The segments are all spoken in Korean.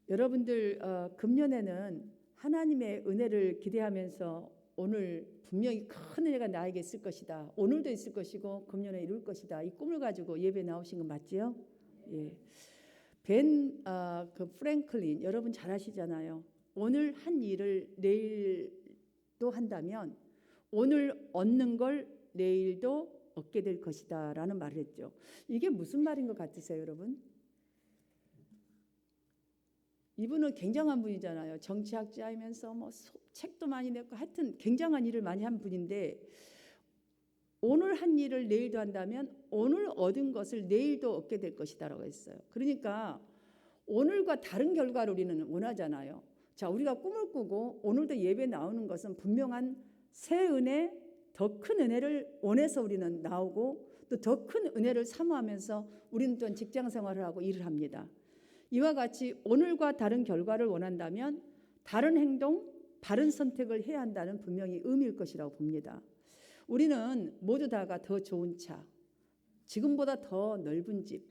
여러분들 금년에는 하나님의 은혜를 기대하면서 오늘 분명히 큰 은혜가 나에게 있을 것이다. 오늘도 있을 것이고 금년에 이룰 것이다. 이 꿈을 가지고 예배 나오신 거 맞지요? 예. 그 프랭클린 여러분 잘 아시잖아요. 오늘 한 일을 내일도 한다면 오늘 얻는 걸 내일도 얻게 될 것이다 라는 말을 했죠. 이게 무슨 말인 것 같으세요, 여러분? 이분은 굉장한 분이잖아요. 정치학자이면서 뭐 책도 많이 냈고 하여튼 굉장한 일을 많이 한 분인데 오늘 한 일을 내일도 한다면 오늘 얻은 것을 내일도 얻게 될 것이다라고 했어요. 그러니까 오늘과 다른 결과를 우리는 원하잖아요. 자, 우리가 꿈을 꾸고 오늘도 예배 나오는 것은 분명한 새 은혜, 더 큰 은혜를 원해서 우리는 나오고 또 더 큰 은혜를 사모하면서 우리는 또한 직장 생활을 하고 일을 합니다. 이와 같이 오늘과 다른 결과를 원한다면 다른 행동, 바른 선택을 해야 한다는 분명히 의미일 것이라고 봅니다. 우리는 모두 다가 더 좋은 차, 지금보다 더 넓은 집,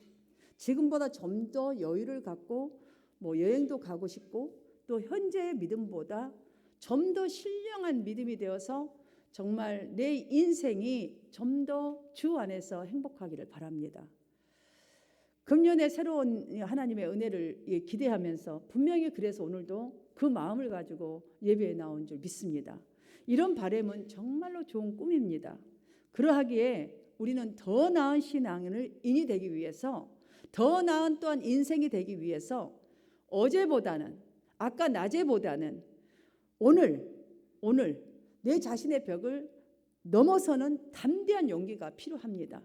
지금보다 좀 더 여유를 갖고 뭐 여행도 가고 싶고 또 현재의 믿음보다 좀 더 신령한 믿음이 되어서 정말 내 인생이 좀 더 주 안에서 행복하기를 바랍니다. 금년에 새로운 하나님의 은혜를 기대하면서 분명히 그래서 오늘도 그 마음을 가지고 예배에 나온 줄 믿습니다. 이런 바람은 정말로 좋은 꿈입니다. 그러하기에 우리는 더 나은 신앙을 인이 되기 위해서 더 나은 또한 인생이 되기 위해서 어제보다는 아까 낮에보다는 오늘 내 자신의 벽을 넘어서는 담대한 용기가 필요합니다.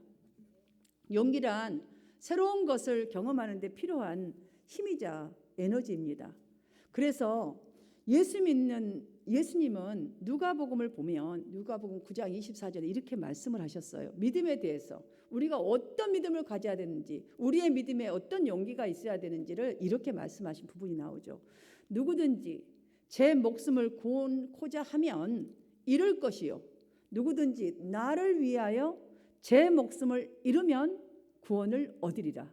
용기란 새로운 것을 경험하는 데 필요한 힘이자 에너지입니다. 그래서 예수 믿는 예수님은 누가복음을 보면 누가복음 9장 24절에 이렇게 말씀을 하셨어요. 믿음에 대해서 우리가 어떤 믿음을 가져야 되는지 우리의 믿음에 어떤 용기가 있어야 되는지를 이렇게 말씀하신 부분이 나오죠. 누구든지 제 목숨을 구원코자 하면 잃을 것이요 누구든지 나를 위하여 제 목숨을 잃으면 구원을 얻으리라.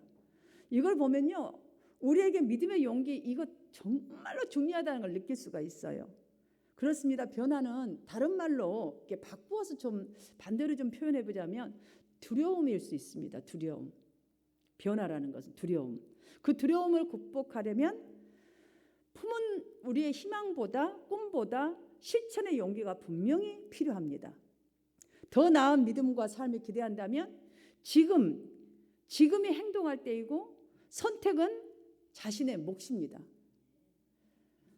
이걸 보면요 우리에게 믿음의 용기 이거 정말로 중요하다는 걸 느낄 수가 있어요. 그렇습니다. 변화는 다른 말로 이렇게 바꾸어서 좀 반대로 좀 표현해 보자면 두려움일 수 있습니다. 두려움. 변화라는 것은 두려움. 그 두려움을 극복하려면 품은 우리의 희망보다 꿈보다 실천의 용기가 분명히 필요합니다. 더 나은 믿음과 삶을 기대한다면 지금이 행동할 때이고 선택은 자신의 몫입니다.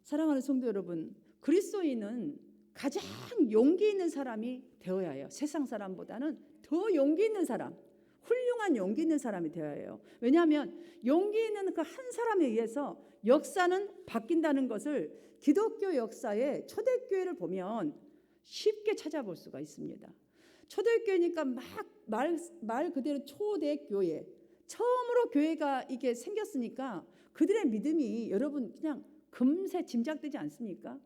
사랑하는 성도 여러분, 그리스도인은 가장 용기 있는 사람이 되어야 해요. 세상 사람보다는 더 용기 있는 사람, 훌륭한 용기 있는 사람이 되어야 해요. 왜냐하면 용기 있는 그 한 사람에 의해서 역사는 바뀐다는 것을 기독교 역사의 초대교회를 보면 쉽게 찾아볼 수가 있습니다. 초대교회니까 말 그대로 초대교회, 처음으로 교회가 이게 생겼으니까 그들의 믿음이 여러분 그냥 금세 짐작되지 않습니까?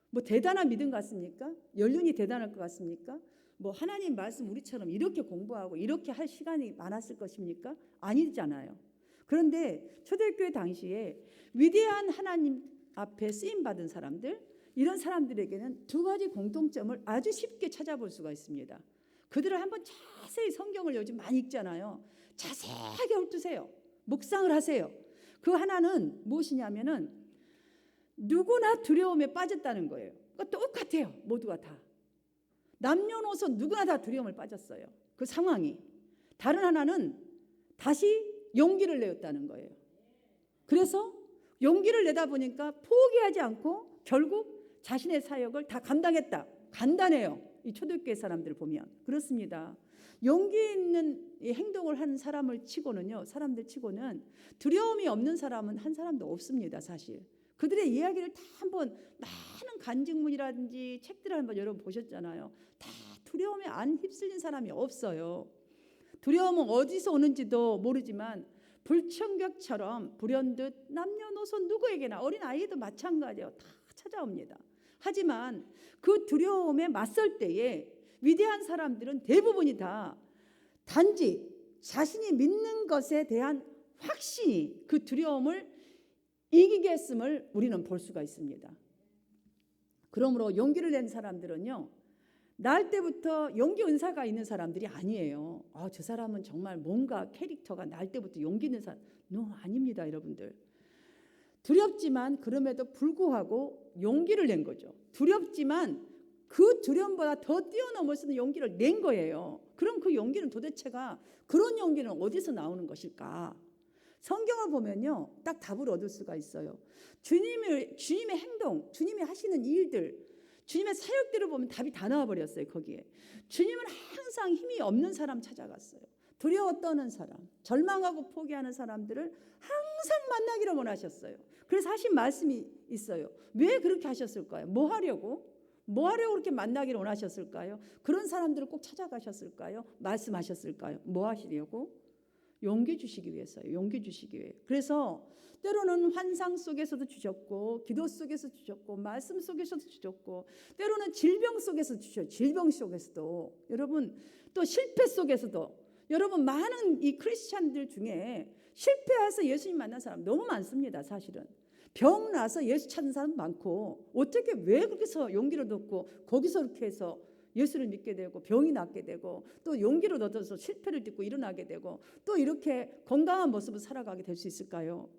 뭐 대단한 믿음 같습니까? 연륜이 대단할 것 같습니까? 뭐 하나님 말씀 우리처럼 이렇게 공부하고 이렇게 할 시간이 많았을 것입니까? 아니잖아요. 그런데 초대교회 당시에 위대한 하나님 앞에 쓰임받은 사람들, 이런 사람들에게는 두 가지 공통점을 아주 쉽게 찾아볼 수가 있습니다. 그들을 한번 자세히 성경을 요즘 많이 읽잖아요. 자세하게 훑으세요. 묵상을 하세요. 그 하나는 무엇이냐면은 누구나 두려움에 빠졌다는 거예요. 그러니까 똑같아요. 모두가 다. 남녀노소 누구나 다 두려움을 빠졌어요. 그 상황이. 다른 하나는 다시 용기를 내었다는 거예요. 그래서 용기를 내다 보니까 포기하지 않고 결국 자신의 사역을 다 감당했다. 간단해요. 이 초대교회 사람들을 보면 그렇습니다. 용기 있는 행동을 하는 사람들 치고는 두려움이 없는 사람은 한 사람도 없습니다. 사실 그들의 이야기를 다 한번 많은 간증문이라든지 책들을 한번 여러분 보셨잖아요. 다 두려움에 안 휩쓸린 사람이 없어요. 두려움은 어디서 오는지도 모르지만 불청객처럼 불현듯 남녀노소 누구에게나 어린아이도 마찬가지예요. 다 찾아옵니다. 하지만 그 두려움에 맞설 때에 위대한 사람들은 대부분이 다 단지 자신이 믿는 것에 대한 확신이 그 두려움을 이기게 했음을 우리는 볼 수가 있습니다. 그러므로 용기를 낸 사람들은요, 날 때부터 용기 은사가 있는 사람들이 아니에요. 저 사람은 정말 뭔가 캐릭터가 날 때부터 용기 있는 사람. 아닙니다, 여러분들. 두렵지만 그럼에도 불구하고 용기를 낸 거죠. 두렵지만 그 두려움보다 더 뛰어넘을 수 있는 용기를 낸 거예요. 그럼 그 용기는 도대체가, 그런 용기는 어디서 나오는 것일까? 성경을 보면요, 딱 답을 얻을 수가 있어요. 주님의 행동, 주님이 하시는 일들, 주님의 사역들을 보면 답이 다 나와버렸어요. 거기에 주님은 항상 힘이 없는 사람 찾아갔어요. 두려워 떠는 사람, 절망하고 포기하는 사람들을 항상 만나기를 원하셨어요. 그래서 하신 말씀이 있어요. 왜 그렇게 하셨을까요? 뭐 하려고 그렇게 만나기를 원하셨을까요? 그런 사람들을 꼭 찾아가셨을까요? 말씀하셨을까요? 뭐 하시려고? 용기 주시기 위해서요. 용기 주시기 위해. 그래서 때로는 환상 속에서도 주셨고, 기도 속에서 주셨고, 말씀 속에서도 주셨고, 때로는 질병 속에서 주셨죠. 질병 속에서도. 여러분, 또 실패 속에서도. 여러분, 많은 이 크리스찬들 중에 실패해서 예수님 만난 사람 너무 많습니다. 사실은 병 나서 예수 찾는 사람 많고, 어떻게 왜 그렇게서 용기를 얻고 거기서 이렇게 해서 예수를 믿게 되고 병이 낫게 되고, 또 용기를 얻어서 실패를 딛고 일어나게 되고, 또 이렇게 건강한 모습을 살아가게 될 수 있을까요?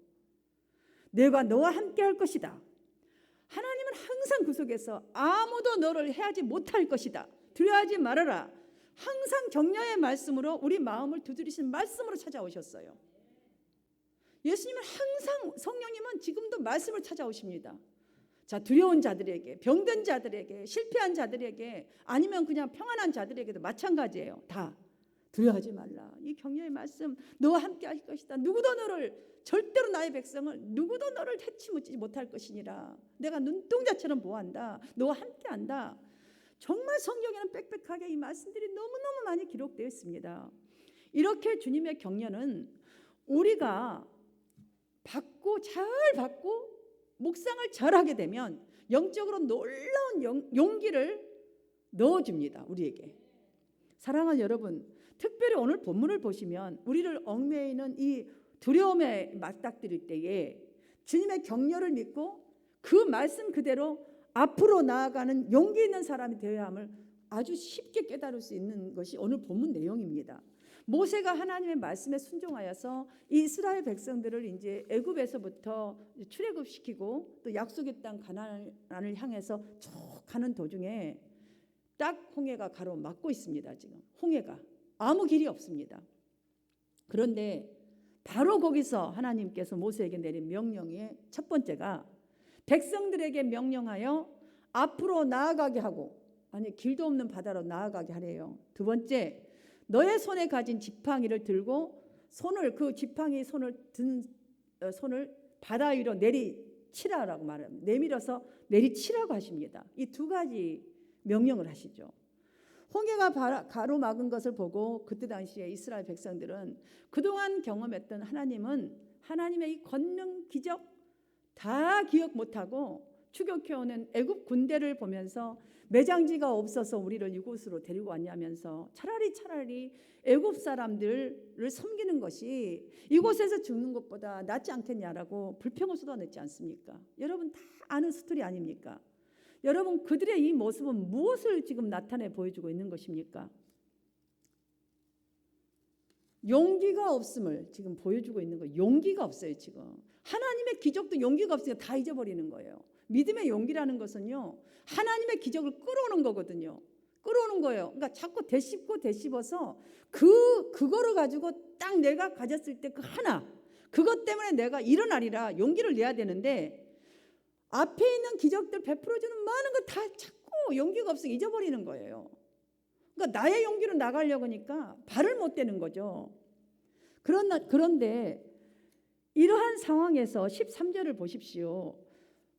내가 너와 함께 할 것이다. 하나님은 항상 그 속에서 아무도 너를 해하지 못할 것이다. 두려워하지 말아라. 항상 격려의 말씀으로 우리 마음을 두드리신 말씀으로 찾아오셨어요. 예수님은 항상, 성령님은 지금도 말씀을 찾아오십니다. 자, 두려운 자들에게, 병든 자들에게, 실패한 자들에게, 아니면 그냥 평안한 자들에게도 마찬가지예요. 다 두려워하지 말라. 이 격려의 말씀, 너와 함께 할 것이다. 누구도 너를, 절대로 나의 백성을 누구도 너를 해치 못할 것이니라. 내가 눈동자처럼 보호한다. 너와 함께한다. 정말 성경에는 빽빽하게 이 말씀들이 너무너무 많이 기록되어 있습니다. 이렇게 주님의 격려는 우리가 잘 받고 묵상을 잘하게 되면 영적으로 놀라운 용기를 넣어줍니다. 우리에게. 사랑하는 여러분, 특별히 오늘 본문을 보시면 우리를 얽매이는 이 두려움에 맞닥뜨릴 때에 주님의 격려를 믿고 그 말씀 그대로 앞으로 나아가는 용기 있는 사람이 되어야 함을 아주 쉽게 깨달을 수 있는 것이 오늘 본문 내용입니다. 모세가 하나님의 말씀에 순종하여서 이스라엘 백성들을 이제 애굽에서부터 출애굽시키고 또 약속의 땅 가나안을 향해서 쭉 가는 도중에 딱 홍해가 가로막고 있습니다. 지금 홍해가 아무 길이 없습니다. 그런데 바로 거기서 하나님께서 모세에게 내린 명령의 첫 번째가 백성들에게 명령하여 앞으로 나아가게 하고, 아니 길도 없는 바다로 나아가게 하래요. 두 번째, 너의 손에 가진 지팡이를 들고 그 지팡이 손을 든 손을 바다 위로 내리치라라고 말합니다. 내밀어서 내리치라고 하십니다. 이 두 가지 명령을 하시죠. 홍해가 가로막은 것을 보고 그때 당시에 이스라엘 백성들은 그동안 경험했던 하나님의 이 권능 기적 다 기억 못하고 추격해오는 애굽 군대를 보면서 매장지가 없어서 우리를 이곳으로 데리고 왔냐면서 차라리 애굽 사람들을 섬기는 것이 이곳에서 죽는 것보다 낫지 않겠냐라고 불평을 쏟아냈지 않습니까? 여러분 다 아는 스토리 아닙니까? 여러분, 그들의 이 모습은 무엇을 지금 나타내 보여주고 있는 것입니까? 용기가 없음을 지금 보여주고 있는 거예요. 용기가 없어요. 지금 하나님의 기적도 용기가 없으니까 다 잊어버리는 거예요. 믿음의 용기라는 것은요, 하나님의 기적을 끌어오는 거거든요. 끌어오는 거예요. 그러니까 자꾸 되씹어서 그거를 가지고 딱 내가 가졌을 때 그 하나, 그것 때문에 내가 일어나리라 용기를 내야 되는데, 앞에 있는 기적들 베풀어주는 많은 거 다 자꾸 용기가 없어 잊어버리는 거예요. 그러니까 나의 용기로 나가려고 하니까 발을 못 대는 거죠. 그런데 이러한 상황에서 13절을 보십시오.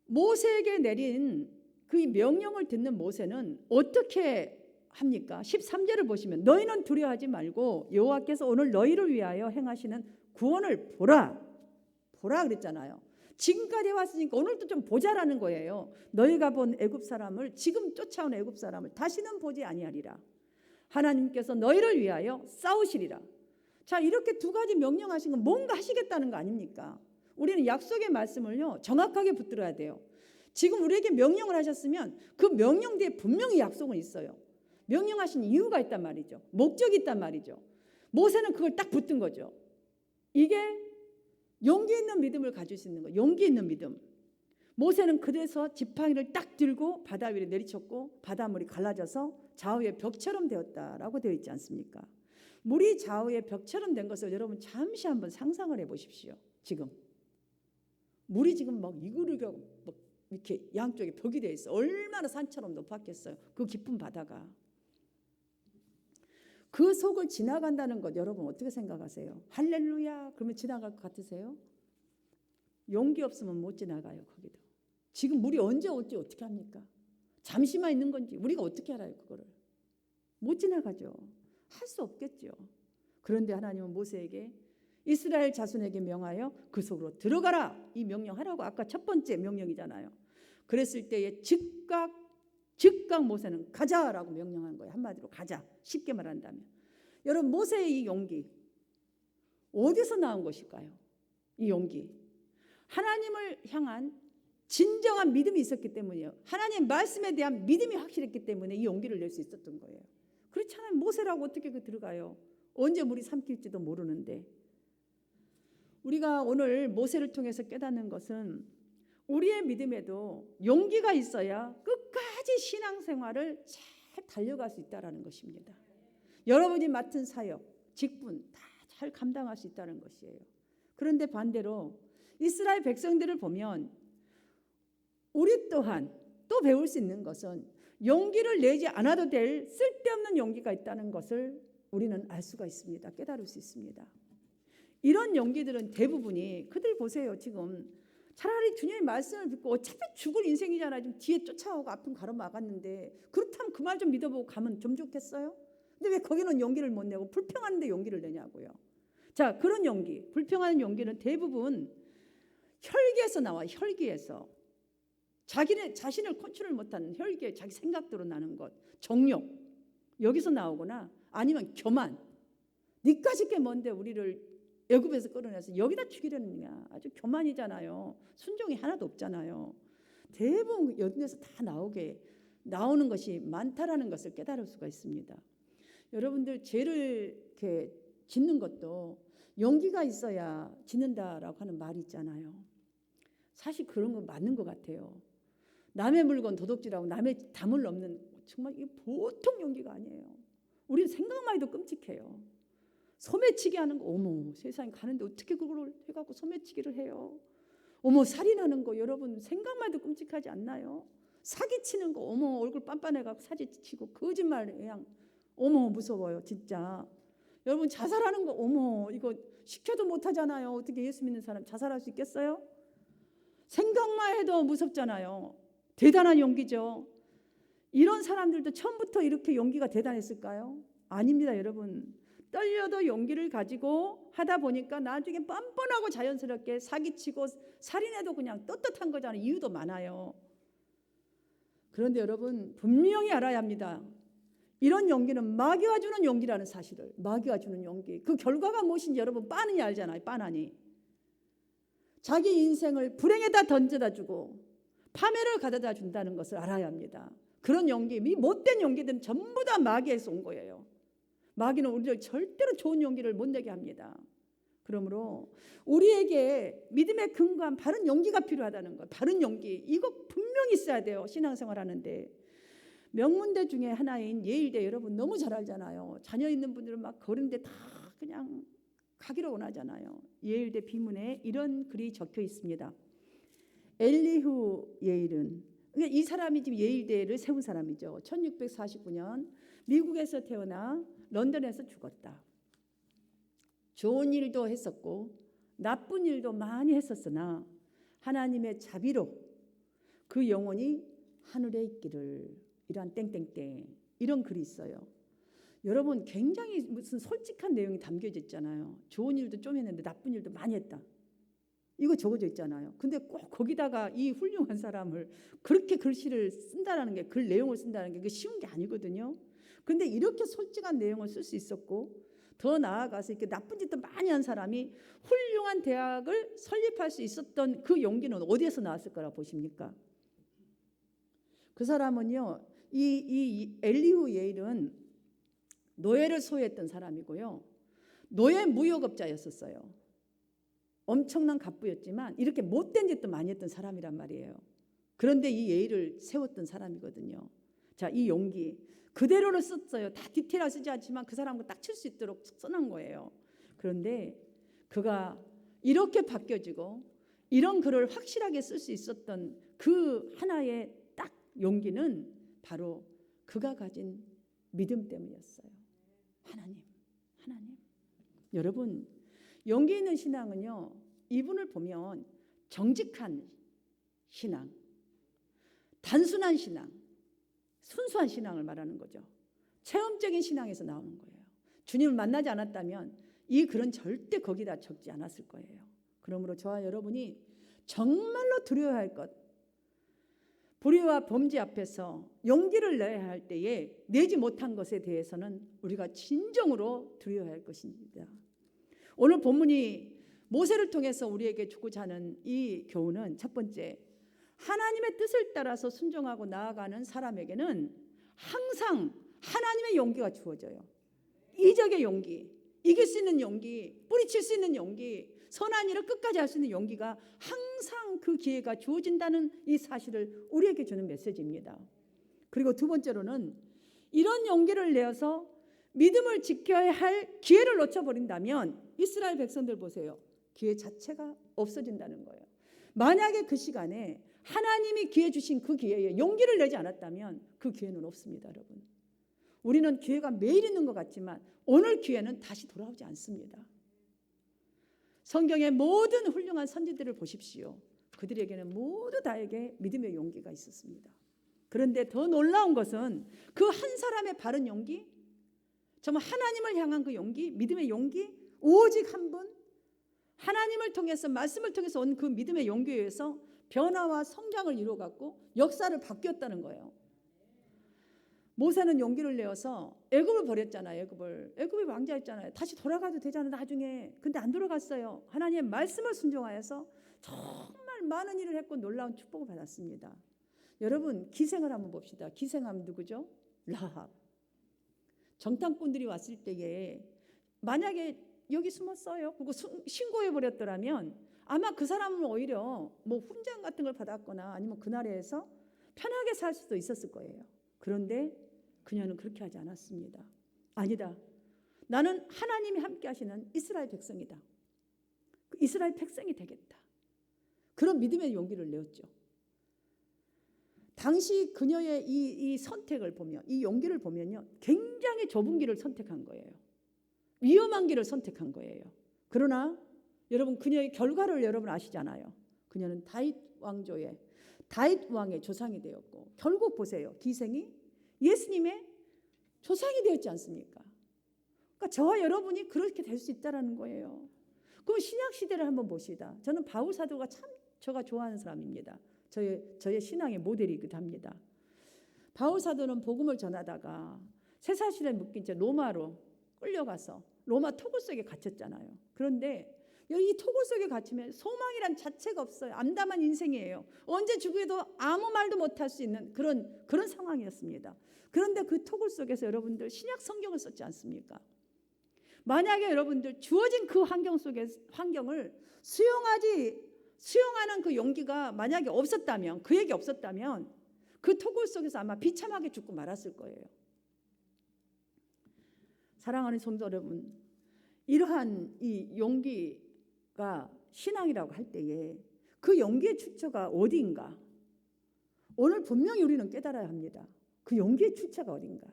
모세에게 내린 그 명령을 듣는 모세는 어떻게 합니까? 13절을 보시면 너희는 두려워하지 말고 여호와께서 오늘 너희를 위하여 행하시는 구원을 보라 그랬잖아요. 지금까지 왔으니까 오늘도 좀 보자라는 거예요. 너희가 본 애굽 사람을, 지금 쫓아온 애굽 사람을 다시는 보지 아니하리라. 하나님께서 너희를 위하여 싸우시리라. 자, 이렇게 두 가지 명령하신 건 뭔가 하시겠다는 거 아닙니까? 우리는 약속의 말씀을요 정확하게 붙들어야 돼요. 지금 우리에게 명령을 하셨으면 그 명령 뒤에 분명히 약속은 있어요. 명령하신 이유가 있단 말이죠. 목적이 있단 말이죠. 모세는 그걸 딱 붙든 거죠. 이게 용기 있는 믿음을 가질 수 있는 거예요. 용기 있는 믿음. 모세는 그래서 지팡이를 딱 들고 바다 위로 내리쳤고 바닷물이 갈라져서 좌우의 벽처럼 되었다라고 되어 있지 않습니까? 물이 좌우의 벽처럼 된 것을 여러분 잠시 한번 상상을 해보십시오. 지금 물이 지금 막 이구르겨 막 이렇게 양쪽에 벽이 되어 있어. 얼마나 산처럼 높았겠어요. 그 깊은 바다가. 그 속을 지나간다는 것 여러분 어떻게 생각하세요? 할렐루야 그러면 지나갈 것 같으세요? 용기 없으면 못 지나가요. 거기도. 지금 물이 언제 올지 어떻게 합니까? 잠시만 있는 건지 우리가 어떻게 알아요? 그거를. 못 지나가죠. 할 수 없겠죠. 그런데 하나님은 모세에게 이스라엘 자손에게 명하여 그 속으로 들어가라 이 명령하라고 아까 첫 번째 명령이잖아요. 그랬을 때에 즉각 모세는 가자라고 명령한 거예요. 한마디로 가자. 쉽게 말한다면. 여러분 모세의 이 용기 어디서 나온 것일까요? 이 용기. 하나님을 향한 진정한 믿음이 있었기 때문이에요. 하나님의 말씀에 대한 믿음이 확실했기 때문에 이 용기를 낼 수 있었던 거예요. 그렇잖아요. 모세라고 어떻게 들어가요? 언제 물이 삼킬지도 모르는데. 우리가 오늘 모세를 통해서 깨닫는 것은 우리의 믿음에도 용기가 있어야 끝까지 신앙생활을 잘 달려갈 수 있다는 것입니다. 여러분이 맡은 사역, 직분 다 잘 감당할 수 있다는 것이에요. 그런데 반대로 이스라엘 백성들을 보면 우리 또한 또 배울 수 있는 것은 용기를 내지 않아도 될 쓸데없는 용기가 있다는 것을 우리는 알 수가 있습니다. 깨달을 수 있습니다. 이런 용기들은 대부분이 그들 보세요. 지금 차라리 주님의 말씀을 듣고 어차피 죽을 인생이잖아요. 좀 뒤에 쫓아오고 앞은 가로막았는데 그렇다면 그 말 좀 믿어보고 가면 좀 좋겠어요? 근데 왜 거기는 용기를 못 내고 불평하는데 용기를 내냐고요. 자, 그런 용기, 불평하는 용기는 대부분 혈기에서 나와. 혈기에서. 자신을 컨트롤 못하는 혈기, 자기 생각대로 나는 것, 정욕 여기서 나오거나 아니면 교만. 니까짓 게 뭔데 우리를 애굽에서 끌어내서 여기다 죽이려느냐. 아주 교만이잖아요. 순종이 하나도 없잖아요. 대부분 여기에서 다 나오는 것이 많다라는 것을 깨달을 수가 있습니다. 여러분들 죄를 이렇게 짓는 것도 용기가 있어야 짓는다라고 하는 말이 있잖아요. 사실 그런 건 맞는 것 같아요. 남의 물건 도둑질하고 남의 담을 넘는 정말 이게 보통 용기가 아니에요. 우리는 생각만 해도 끔찍해요. 소매치기 하는 거 어머 세상에 가는데 어떻게 그걸 해갖고 소매치기를 해요. 어머 살인하는 거 여러분 생각만 해도 끔찍하지 않나요? 사기치는 거 어머 얼굴 빤빤해갖고 사기치고 거짓말 그냥 어머 무서워요 진짜. 여러분 자살하는 거 어머 이거 시켜도 못하잖아요. 어떻게 예수 믿는 사람 자살할 수 있겠어요? 생각만 해도 무섭잖아요. 대단한 용기죠. 이런 사람들도 처음부터 이렇게 용기가 대단했을까요? 아닙니다 여러분. 떨려도 용기를 가지고 하다 보니까 나중에 뻔뻔하고 자연스럽게 사기치고 살인해도 그냥 떳떳한 거잖아요. 이유도 많아요. 그런데 여러분 분명히 알아야 합니다. 이런 용기는 마귀가 주는 용기라는 사실을. 마귀가 주는 용기. 그 결과가 무엇인지 여러분 빤히 알잖아요. 빤하니. 자기 인생을 불행에다 던져다 주고 파멸을 가져다 준다는 것을 알아야 합니다. 그런 용기, 이 못된 용기들은 전부 다 마귀에서 온 거예요. 마귀는 우리를 절대로 좋은 용기를 못 내게 합니다. 그러므로 우리에게 믿음의 근거한 바른 용기가 필요하다는 것. 바른 용기. 이거 분명히 있어야 돼요. 신앙생활 하는데. 명문대 중에 하나인 예일대 여러분 너무 잘 알잖아요. 자녀 있는 분들은 막 거른데 다 그냥 가기로 원하잖아요. 예일대 비문에 이런 글이 적혀 있습니다. 엘리후 예일은 그러니까 이 사람이 지금 예일대를 세운 사람이죠. 1649년 미국에서 태어나 런던에서 죽었다. 좋은 일도 했었고 나쁜 일도 많이 했었으나 하나님의 자비로 그 영혼이 하늘에 있기를 이러한 땡땡땡 이런 글이 있어요. 여러분 굉장히 무슨 솔직한 내용이 담겨져 있잖아요. 좋은 일도 좀 했는데 나쁜 일도 많이 했다. 이거 적어져 있잖아요. 근데 꼭 거기다가 이 훌륭한 사람을 그렇게 글씨를 쓴다라는 게 글 내용을 쓴다는 게 쉬운 게 아니거든요. 근데 이렇게 솔직한 내용을 쓸 수 있었고 더 나아가서 이렇게 나쁜 짓도 많이 한 사람이 훌륭한 대학을 설립할 수 있었던 그 용기는 어디에서 나왔을 거라 보십니까? 그 사람은요, 이 엘리후 예일은 노예를 소유했던 사람이고요, 노예 무역업자였었어요. 엄청난 갑부였지만 이렇게 못된 짓도 많이 했던 사람이란 말이에요. 그런데 이 예의를 세웠던 사람이거든요. 자, 이 용기 그대로를 썼어요. 다 디테일하게 쓰지 않지만 그 사람과 딱 칠 수 있도록 써놓은 거예요. 그런데 그가 이렇게 바뀌어지고 이런 글을 확실하게 쓸 수 있었던 그 하나의 딱 용기는 바로 그가 가진 믿음 때문이었어요. 하나님. 여러분, 용기 있는 신앙은요, 이분을 보면 정직한 신앙, 단순한 신앙, 순수한 신앙을 말하는 거죠. 체험적인 신앙에서 나오는 거예요. 주님을 만나지 않았다면 이 글은 절대 거기다 적지 않았을 거예요. 그러므로 저와 여러분이 정말로 두려워야 할 것, 불의와 범죄 앞에서 용기를 내야 할 때에 내지 못한 것에 대해서는 우리가 진정으로 두려워야 할 것입니다. 오늘 본문이 모세를 통해서 우리에게 주고자 하는 이 교훈은 첫 번째, 하나님의 뜻을 따라서 순종하고 나아가는 사람에게는 항상 하나님의 용기가 주어져요. 이적의 용기, 이길 수 있는 용기, 뿌리칠 수 있는 용기, 선한 일을 끝까지 할 수 있는 용기가 항상 그 기회가 주어진다는 이 사실을 우리에게 주는 메시지입니다. 그리고 두 번째로는 이런 용기를 내어서 믿음을 지켜야 할 기회를 놓쳐버린다면 이스라엘 백성들 보세요. 기회 자체가 없어진다는 거예요. 만약에 그 시간에 하나님이 기회 주신 그 기회에 용기를 내지 않았다면 그 기회는 없습니다, 여러분. 우리는 기회가 매일 있는 것 같지만 오늘 기회는 다시 돌아오지 않습니다. 성경의 모든 훌륭한 선지들을 보십시오. 그들에게는 모두 다에게 믿음의 용기가 있었습니다. 그런데 더 놀라운 것은 그 한 사람의 바른 용기, 정말 하나님을 향한 그 용기, 믿음의 용기, 오직 한 분, 하나님을 통해서 말씀을 통해서 온 그 믿음의 용기에 의해서 변화와 성장을 이루어갖고 역사를 바뀌었다는 거예요. 모세는 용기를 내어서 애굽을 버렸잖아요. 애굽이 왕자였잖아요. 다시 돌아가도 되잖아요, 나중에. 근데 안 돌아갔어요. 하나님의 말씀을 순종하여서 정말 많은 일을 했고 놀라운 축복을 받았습니다. 여러분, 기생을 한번 봅시다. 기생하면 누구죠? 라합. 정탐꾼들이 왔을 때에 만약에 여기 숨었어요, 그리고 신고해 버렸더라면 아마 그 사람은 오히려 뭐 훈장 같은 걸 받았거나 아니면 그 나라에서 편하게 살 수도 있었을 거예요. 그런데 그녀는 그렇게 하지 않았습니다. 아니다, 나는 하나님이 함께 하시는 이스라엘 백성이다. 이스라엘 백성이 되겠다. 그런 믿음의 용기를 내었죠. 당시 그녀의 이 선택을 보면, 이 용기를 보면요, 굉장히 좁은 길을 선택한 거예요. 위험한 길을 선택한 거예요. 그러나 여러분, 그녀의 결과를 여러분 아시잖아요. 그녀는 다윗 왕의 조상이 되었고, 결국 보세요, 기생이 예수님의 조상이 되었지 않습니까? 그러니까 저와 여러분이 그렇게 될 수 있다는 거예요. 그럼 신약 시대를 한번 봅시다. 저는 바울 사도가 참 제가 좋아하는 사람입니다. 저의 신앙의 모델이기도 합니다. 바울 사도는 복음을 전하다가 쇠사슬에 묶인 채 로마로 끌려가서 로마 토굴 속에 갇혔잖아요. 그런데 이 토굴 속에 갇히면 소망이란 자체가 없어요. 암담한 인생이에요. 언제 죽어도 아무 말도 못할 수 있는 그런 상황이었습니다. 그런데 그 토굴 속에서 여러분들 신약 성경을 썼지 않습니까? 만약에 여러분들 주어진 그 환경을 수용하는 그 용기가 만약에 없었다면, 그에게 없었다면 그 토굴 속에서 아마 비참하게 죽고 말았을 거예요. 사랑하는 성도 여러분, 이러한 이 용기가 신앙이라고 할 때에 그 용기의 출처가 어디인가? 오늘 분명히 우리는 깨달아야 합니다. 그 용기의 출처가 어딘가?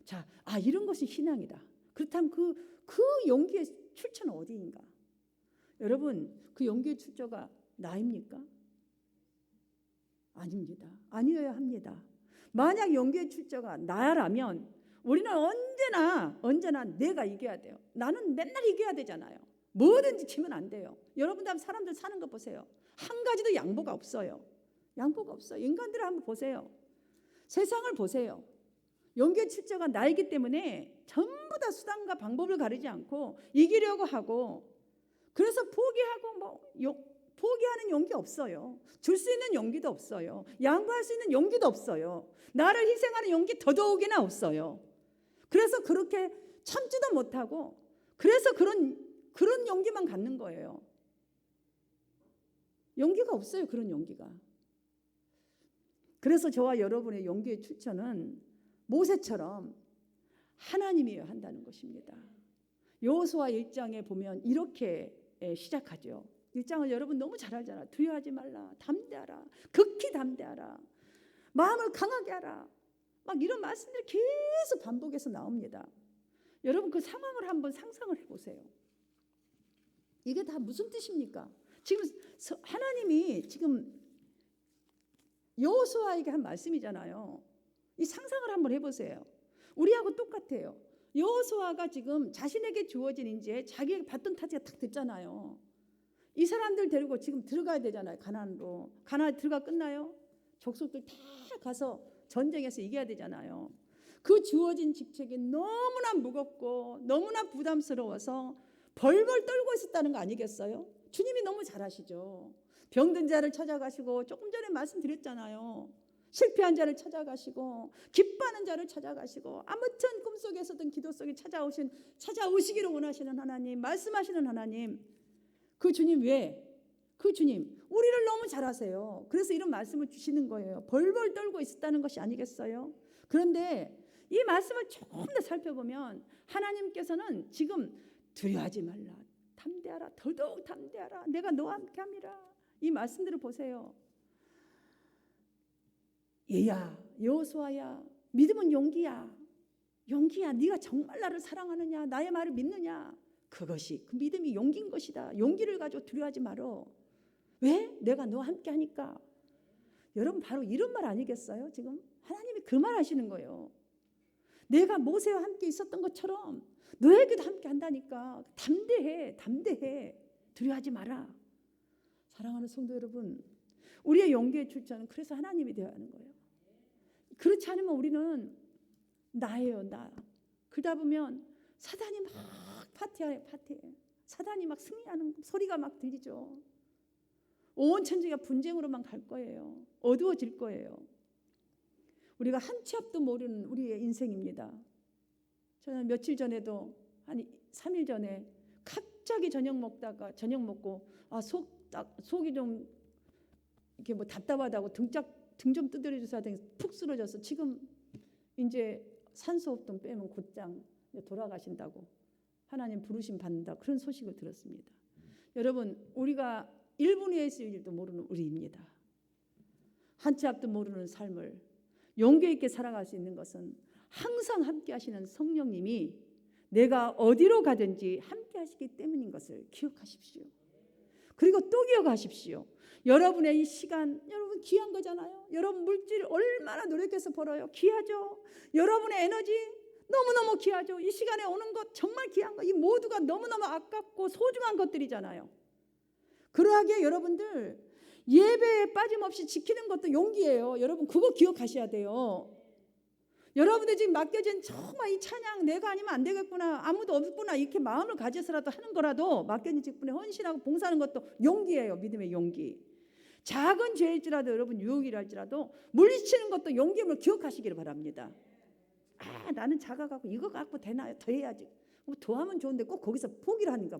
자, 이런 것이 신앙이다. 그렇다면 그 용기의 출처는 어디인가? 여러분, 그 용기의 출처가 나입니까? 아닙니다. 아니어야 합니다. 만약 용기의 출처가 나라면 우리는 언제나 내가 이겨야 돼요. 나는 맨날 이겨야 되잖아요. 뭐든지 지면 안 돼요. 여러분 다음 사람들 사는 거 보세요. 한 가지도 양보가 없어요. 인간들을 한번 보세요. 세상을 보세요. 용기의 출처가 나이기 때문에 전부 다 수단과 방법을 가리지 않고 이기려고 하고, 그래서 포기하는 용기 없어요. 줄 수 있는 용기도 없어요. 양보할 수 있는 용기도 없어요. 나를 희생하는 용기 더더욱이나 없어요. 그래서 그렇게 참지도 못하고, 그래서 그런 용기만 갖는 거예요. 용기가 없어요. 그런 용기가. 그래서 저와 여러분의 용기의 출처는 모세처럼 하나님이어야 한다는 것입니다. 여호수아 1장에 보면 이렇게 시작하죠. 1장을 여러분 너무 잘 알잖아요. 두려워하지 말라, 담대하라, 극히 담대하라, 마음을 강하게 하라, 막 이런 말씀들이 계속 반복해서 나옵니다. 여러분 그 상황을 한번 상상을 해보세요. 이게 다 무슨 뜻입니까? 지금 하나님이 지금 여호수아에게 한 말씀이잖아요. 이 상상을 한번 해보세요. 우리하고 똑같아요. 여호수아가 지금 자신에게 주어진 이제 자기의 받던 타지가 딱 됐잖아요. 이 사람들 데리고 지금 들어가야 되잖아요. 가나안으로. 가나안 들어가 끝나요? 족속들 다 가서 전쟁에서 이겨야 되잖아요. 그 주어진 직책이 너무나 무겁고 너무나 부담스러워서 벌벌 떨고 있었다는 거 아니겠어요? 주님이 너무 잘 아시죠. 병든 자를 찾아가시고, 조금 전에 말씀드렸잖아요. 실패한 자를 찾아가시고, 기뻐하는 자를 찾아가시고, 아무튼 꿈속에서든 기도 속에 찾아오시기를 원하시는 하나님, 말씀하시는 하나님, 그 주님 왜? 그 주님 우리를 너무 잘 아세요. 그래서 이런 말씀을 주시는 거예요. 벌벌 떨고 있었다는 것이 아니겠어요? 그런데 이 말씀을 조금 더 살펴보면 하나님께서는 지금 두려워하지 말라, 담대하라, 더더욱 담대하라, 내가 너와 함께함이라, 이 말씀들을 보세요. 얘야, 여호수아야, 믿음은 용기야. 용기야, 네가 정말 나를 사랑하느냐, 나의 말을 믿느냐, 그것이 그 믿음이 용기인 것이다. 용기를 가지고 두려워하지 말어. 왜? 내가 너와 함께 하니까. 여러분 바로 이런 말 아니겠어요? 지금 하나님이 그 말 하시는 거예요. 내가 모세와 함께 있었던 것처럼 너에게도 함께 한다니까. 담대해. 두려워하지 마라. 사랑하는 성도 여러분, 우리의 용기의 출처는 그래서 하나님이 되어야 하는 거예요. 그렇지 않으면 우리는 나예요, 나. 그러다 보면 사단이 막 파티해. 사단이 막 승리하는 소리가 막 들리죠. 온 천지가 분쟁으로만 갈 거예요. 어두워질 거예요. 우리가 한 치 앞도 모르는 우리의 인생입니다. 저는 며칠 전에도 한 3일 전에 갑자기 저녁 먹고 속이 좀 이렇게 뭐 답답하다고 등 좀 두드려 주셔야 되겠어. 푹 쓰러져서 지금 이제 산소호흡도 빼면 곧장 돌아가신다고, 하나님 부르심 받는다, 그런 소식을 들었습니다. 여러분 우리가 1분 후에 있을 일도 모르는 우리입니다. 한 치 앞도 모르는 삶을 용기 있게 살아갈 수 있는 것은 항상 함께 하시는 성령님이 내가 어디로 가든지 함께 하시기 때문인 것을 기억하십시오. 그리고 또 기억하십시오. 여러분의 이 시간, 여러분 귀한 거잖아요. 여러분 물질 얼마나 노력해서 벌어요. 귀하죠. 여러분의 에너지 너무너무 귀하죠. 이 시간에 오는 것 정말 귀한 거. 이 모두가 너무너무 아깝고 소중한 것들이잖아요. 그러하기에 여러분들 예배에 빠짐없이 지키는 것도 용기예요. 여러분 그거 기억하셔야 돼요. 여러분들 지금 맡겨진 정말 이 찬양 내가 아니면 안 되겠구나, 아무도 없구나, 이렇게 마음을 가져서라도 하는 거라도 맡겨진 직분에 헌신하고 봉사하는 것도 용기예요. 믿음의 용기. 작은 죄일지라도 여러분 유혹이랄지라도 물리치는 것도 용기임을 기억하시기를 바랍니다. 아, 나는 작아갖고 이거 갖고 되나요? 더 해야지. 더 하면 좋은데 꼭 거기서 포기를 하니까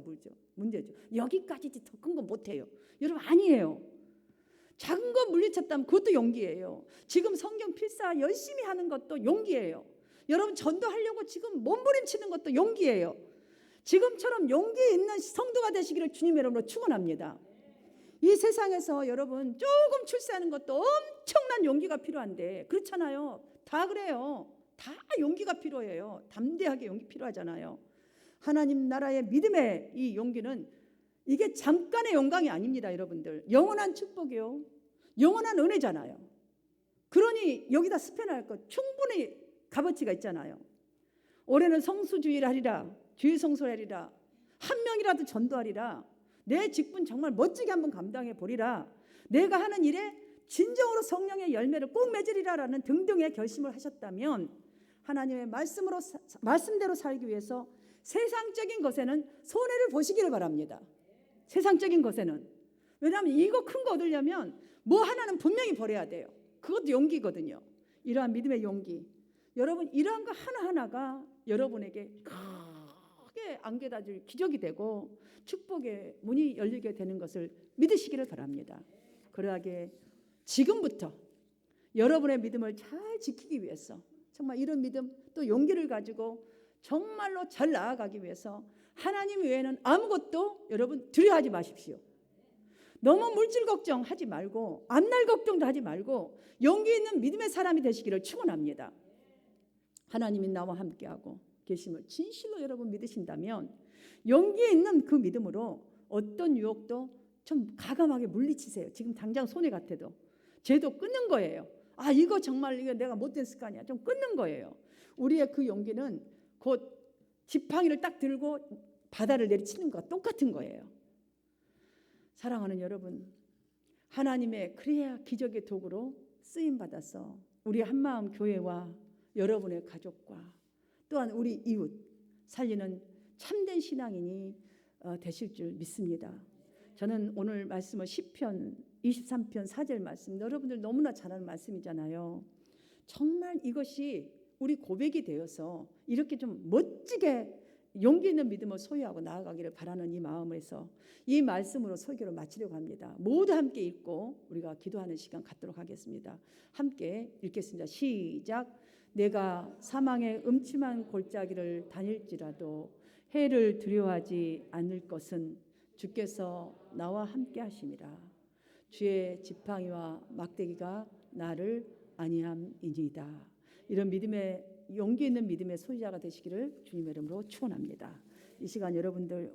문제죠. 여기까지지 더 큰 거 못해요. 여러분 아니에요. 작은 거 물리쳤다면 그것도 용기예요. 지금 성경 필사 열심히 하는 것도 용기예요. 여러분 전도하려고 지금 몸부림치는 것도 용기예요. 지금처럼 용기 있는 성도가 되시기를 주님의 이름으로 축원합니다. 이 세상에서 여러분 조금 출세하는 것도 엄청난 용기가 필요한데 그렇잖아요. 다 그래요. 다 용기가 필요해요. 담대하게 용기 필요하잖아요. 하나님 나라의 믿음의 이 용기는 이게 잠깐의 영광이 아닙니다. 여러분들 영원한 축복이요, 영원한 은혜잖아요. 그러니 여기다 스페인할 것 충분히 값어치가 있잖아요. 올해는 성수주의를 하리라, 주일 성소를 하리라, 한 명이라도 전도하리라, 내 직분 정말 멋지게 한번 감당해 보리라, 내가 하는 일에 진정으로 성령의 열매를 꼭 맺으리라라는 등등의 결심을 하셨다면 하나님의 말씀대로 살기 위해서 세상적인 것에는 손해를 보시기를 바랍니다. 세상적인 것에는. 왜냐하면 이거 큰 거 얻으려면 뭐 하나는 분명히 버려야 돼요. 그것도 용기거든요. 이러한 믿음의 용기. 여러분 이러한 거 하나하나가 여러분에게 크게 안겨다줄 기적이 되고 축복의 문이 열리게 되는 것을 믿으시기를 바랍니다. 그러하게 지금부터 여러분의 믿음을 잘 지키기 위해서 정말 이런 믿음 또 용기를 가지고 정말로 잘 나아가기 위해서 하나님 외에는 아무것도 여러분 두려워하지 마십시오. 너무 물질 걱정하지 말고 앞날 걱정도 하지 말고 용기 있는 믿음의 사람이 되시기를 축원합니다. 하나님이 나와 함께하고 계심을 진실로 여러분 믿으신다면 용기 있는 그 믿음으로 어떤 유혹도 좀 가감하게 물리치세요. 지금 당장 손해 같아도 죄도 끊는 거예요. 아 이거 정말 이거 내가 못된 습관이야. 좀 끊는 거예요. 우리의 그 용기는 곧 지팡이를 딱 들고 바다를 내리치는 것과 똑같은 거예요. 사랑하는 여러분, 하나님의 그래야 기적의 도구로 쓰임받아서 우리 한마음 교회와 여러분의 가족과 또한 우리 이웃 살리는 참된 신앙인이 되실 줄 믿습니다. 저는 오늘 말씀은 시편 23편 4절 말씀, 여러분들 너무나 잘 아는 말씀이잖아요. 정말 이것이 우리 고백이 되어서 이렇게 좀 멋지게 용기 있는 믿음을 소유하고 나아가기를 바라는 이 마음에서 이 말씀으로 설교를 마치려고 합니다. 모두 함께 읽고 우리가 기도하는 시간 갖도록 하겠습니다. 함께 읽겠습니다. 시작. 내가 사망의 음침한 골짜기를 다닐지라도 해를 두려워하지 않을 것은 주께서 나와 함께 하심이라. 주의 지팡이와 막대기가 나를 안위함이니이다. 이런 믿음의 용기 있는 믿음의 소유자가 되시기를 주님의 이름으로 축원합니다. 이 시간 여러분들